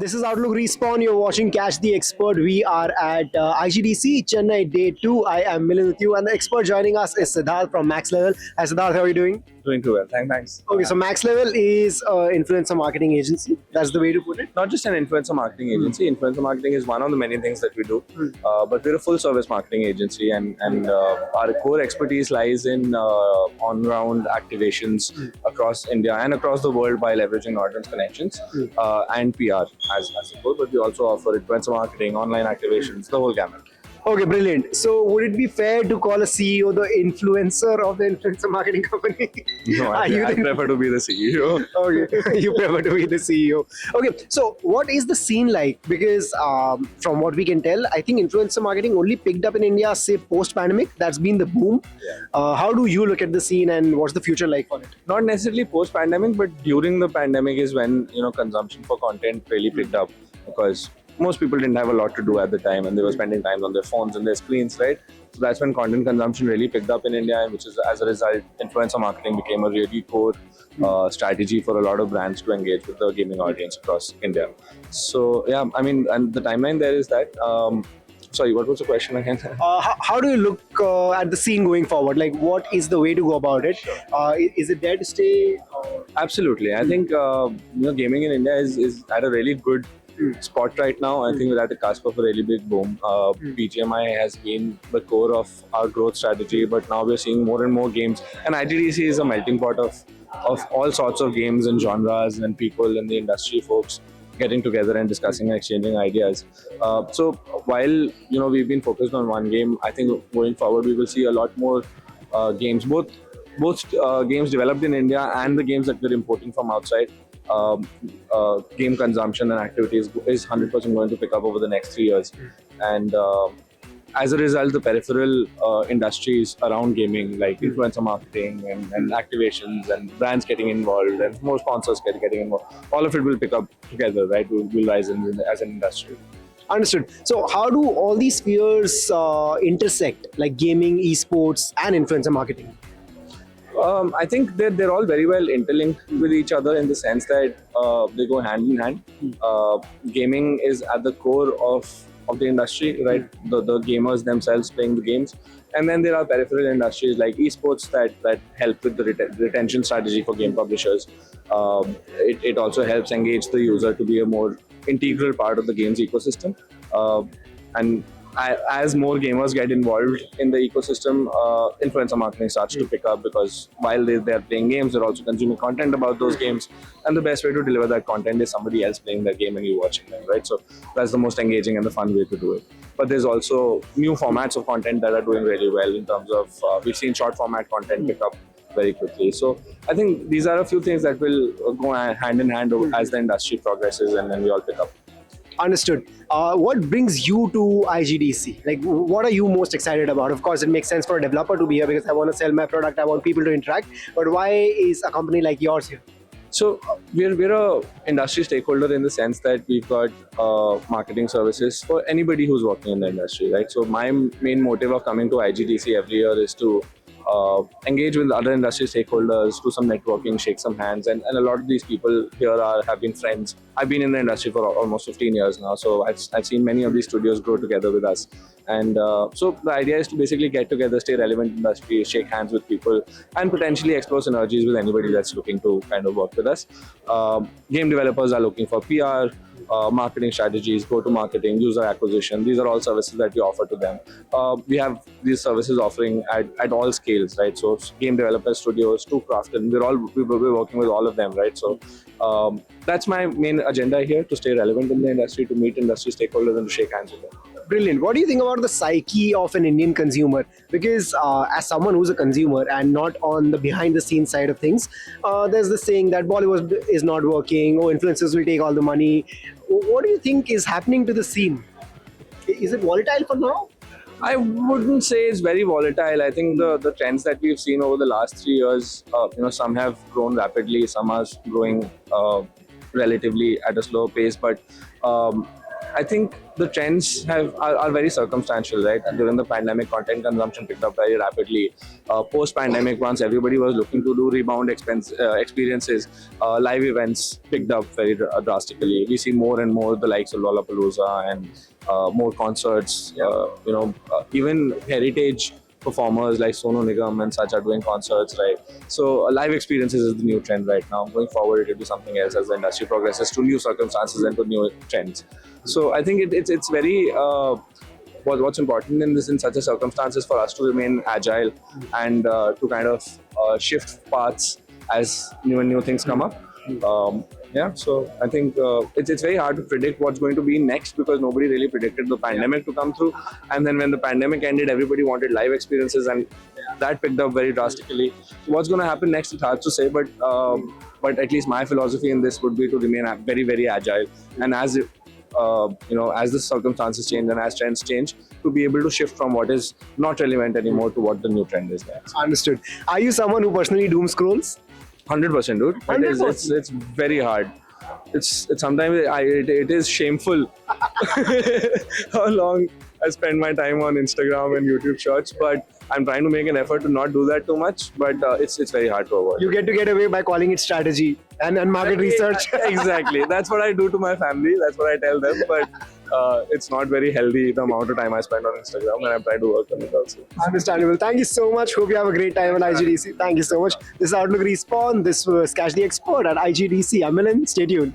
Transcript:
This is Outlook Respawn. You're watching Catch the Expert. We are at IGDC Chennai Day 2. I am Milind with you, and the expert joining us is Siddharth from Max Level. Hi Siddharth, how are you doing? Doing too well. Thanks. Okay, so Max Level is an influencer marketing agency. That's the way to put it. Not just an influencer marketing agency. Influencer marketing is one of the many things that we do. But we're a full service marketing agency, and our core expertise lies in on-ground activations across India and across the world by leveraging audience connections and PR as a whole. But we also offer influencer marketing, online activations, the whole gamut. Okay, brilliant. So, would it be fair to call a CEO the influencer of the influencer marketing company? No, I prefer to be the CEO. Okay, you prefer to be the CEO. Okay, so what is the scene like? Because from what we can tell, I think influencer marketing only picked up in India, say post-pandemic. That's been the boom. Yeah. How do you look at the scene, and what's the future like for it? Not necessarily post-pandemic, but during the pandemic is when consumption for content really picked up, because most people didn't have a lot to do at the time and they were spending time on their phones and their screens, right? So that's when content consumption really picked up in India, and which is, as a result, influencer marketing became a really core strategy for a lot of brands to engage with the gaming audience across India. So yeah, I mean, and the timeline there is that sorry, what was the question again? How do you look at the scene going forward? Like, what is the way to go about it? Is it there to stay? Absolutely. I think gaming in India is at a really good spot right now. I think we're at the cusp of a really big boom. BGMI has been the core of our growth strategy, but now we're seeing more and more games. And IGDC is a melting pot of all sorts of games and genres and people in the industry, folks getting together and discussing and exchanging ideas. So while we've been focused on one game, I think going forward we will see a lot more games, both games developed in India and the games that we're importing from outside. Game consumption and activities is 100% going to pick up over the next 3 years, and as a result, the peripheral industries around gaming, like influencer marketing and activations and brands getting involved and more sponsors getting involved, all of it will pick up together, right? Will rise as an industry. Understood. So, how do all these spheres intersect, like gaming, esports, and influencer marketing? I think they're all very well interlinked with each other in the sense that they go hand in hand. Gaming is at the core of the industry, right? The gamers themselves playing the games. And then there are peripheral industries like esports that help with the retention strategy for game publishers. It also helps engage the user to be a more integral part of the game's ecosystem. And as more gamers get involved in the ecosystem, influencer marketing starts to pick up, because while they're playing games, they're also consuming content about those games. And the best way to deliver that content is somebody else playing that game and you watching them, right? So that's the most engaging and the fun way to do it. But there's also new formats of content that are doing really well in terms of, we've seen short format content pick up very quickly. So I think these are a few things that will go hand in hand as the industry progresses, and then we all pick up. Understood. What brings you to IGDC? Like, what are you most excited about? Of course, it makes sense for a developer to be here because I want to sell my product, I want people to interact. But why is a company like yours here? So we're a industry stakeholder in the sense that we've got marketing services for anybody who's working in the industry, right? So my main motive of coming to IGDC every year is to engage with other industry stakeholders, do some networking, shake some hands, and a lot of these people here have been friends. I've been in the industry for almost 15 years now, so I've seen many of these studios grow together with us. And so the idea is to basically get together, stay relevant in the industry, shake hands with people, and potentially explore synergies with anybody that's looking to kind of work with us. Game developers are looking for PR, marketing strategies, go-to-marketing, user acquisition. These are all services that we offer to them. We have these services offering at all scales, right? So game developers, studios, to craft, and we're working with all of them, right? So that's my main agenda here, to stay relevant in the industry, to meet industry stakeholders and to shake hands with them. Brilliant. What do you think about the psyche of an Indian consumer? Because as someone who's a consumer and not on the behind the scenes side of things, there's this saying that Bollywood is not working, or influencers will take all the money. What do you think is happening to the scene? Is it volatile for now? I wouldn't say it's very volatile. I think the trends that we've seen over the last 3 years, some have grown rapidly, some are growing relatively at a slower pace, but I think the trends are very circumstantial, right? During the pandemic, content consumption picked up very rapidly. Post-pandemic, once everybody was looking to do rebound experiences, live events picked up very drastically. We see more and more the likes of Lollapalooza and more concerts. Even heritage performers like Sonu Nigam and such are doing concerts, right? So live experiences is the new trend right now. Going forward, it will be something else as the industry progresses to new circumstances and to new trends. So I think it's very what's important in such a circumstances for us to remain agile and to kind of shift paths as new things come up. So I think it's very hard to predict what's going to be next because nobody really predicted the pandemic to come through. And then when the pandemic ended, everybody wanted live experiences, and that picked up very drastically. So what's going to happen next? It's hard to say, but at least my philosophy in this would be to remain very, very agile, and as as the circumstances change and as trends change, to be able to shift from what is not relevant anymore to what the new trend is there. Understood. Are you someone who personally doom scrolls? 100%, dude. 100%. It's very hard. It's sometimes it is shameful how long I spend my time on Instagram and YouTube Shorts, but I'm trying to make an effort to not do that too much. But it's very hard to avoid. You get away by calling it strategy and market research. Exactly. That's what I do to my family. That's what I tell them. But it's not very healthy the amount of time I spend on Instagram, and I'm trying to work on it also. Understandable. Thank you so much. Hope you have a great time at IGDC. Thank you so much. This is Outlook Respawn. This was Cash the Expert at IGDC. I'm Milind. Stay tuned.